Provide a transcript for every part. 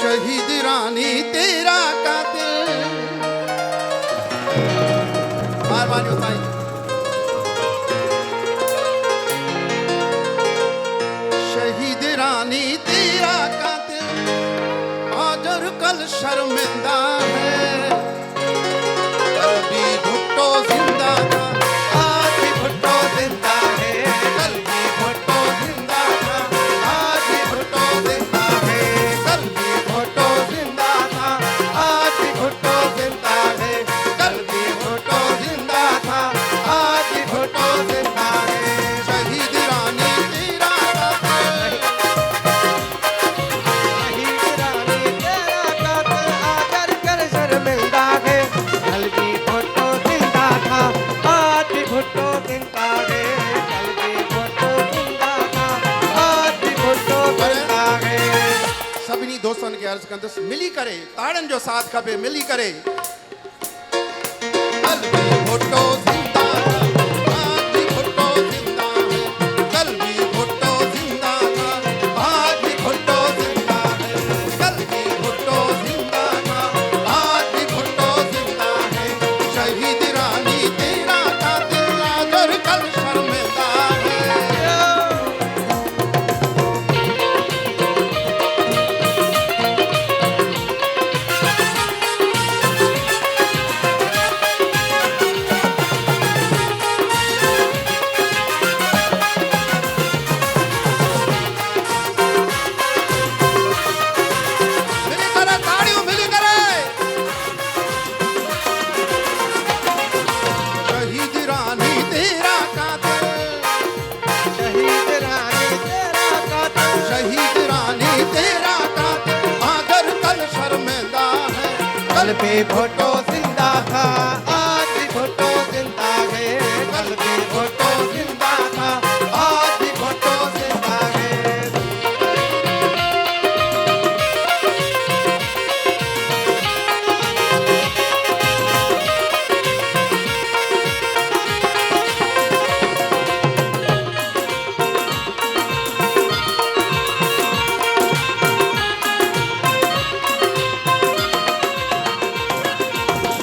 शहीद रानी तेरा कातिल। बार बताई। शहीद रानी तेरा कातिल आज और कल शर्मिंदा है। कल भी भुट्टो जिंदा था, आज भी भुट्टो जिंदा है। कल भी भुट्टो जिंदा था, आज भी भुट्टो जिंदा है। कल भी भुट्टो जिंदा था, आज भी भुट्टो जिंदा है। कल भी भुट्टो जिंदा था, आज भी भुट्टो जिंदा है। शहीद रानी तेरा कातिल, शहीद रानी तेरा कातिल आकर कर शर्मिंदा है। कल भी भुट्टो जिंदा था, आज भी भुट्टो जिंदा है। कल भी भुट्टो जिंदा था, आज भी भुट्टो जिंदा है। सभिनी दोस्तन के अर्ज कंदस मिली करे ताड़न जो साथ खपे मिली करे। कल भी भुट्टो जिंदा था, आज भी भुट्टो जिंदा है। कल भी भुट्टो जिंदा था, आज भी भुट्टो जिंदा है। कल भी भुट्टो जिंदा था, आज भी भुट्टो जिंदा है। शहीद रानी तेरा कातिल आज और कल शर्मिंदा है। मिली करे ताड़ियों मिली करे। शहीद रानी तेरा कातिल, शहीद रानी तेरा कातिल शहीद रानी तेरा कातिल आगर कल शर्मिंदा है। कल भी भुट्टो जिंदा था, आज भी भुट्टो जिंदा है। कल भी भुट्टो जिंदा था, आज भी भुट्टो जिंदा है।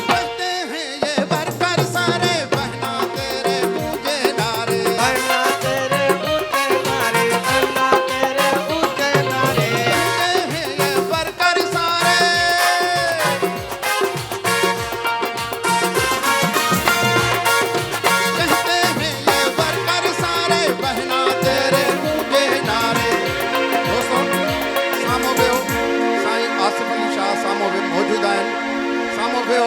कहते हैं ये वर्कर सारे बहना तेरे पूजे नारे। बन्ना तेरे ऊंचे नारे, बन्ना तेरे ऊंचे नारे। कहते हैं ये वर्कर सारे, कहते हैं ये वर्कर सारे बहना तेरे पूजे नारे। दोस्तों सामो बेहो साईं आसिफ अली शाह सामो बे मौजूद आहिनि। सामो बेहो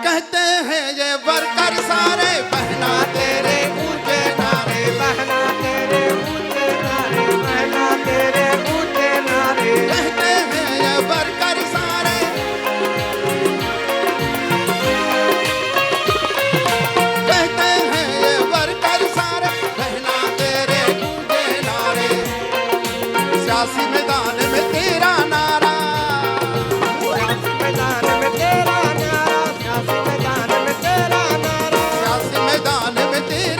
कहते हैं ये वर्कर सारे बहना तेरे ऊंचे नारे, बहना तेरे ऊंचे नारे, बहना तेरे ऊंचे नारे। कहते हैं ये वर्कर सारे, कहते हैं ये वर्कर सारे बहना तेरे पूजे नारे। सियासी मैदान में तेरा नारा, सियासी मैदान में तेरा नारा, सियासी मैदान में तेरा नारा। सियासी मैदान में तेरा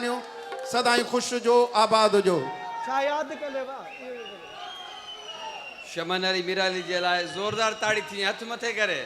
महिरबानियूं सदाईं ख़ुशि जो आबाद हुजो छा यादि कले वाह शमन अली मीराली जे लाइ ज़ोरदार ताड़ी थी हथ मथे करे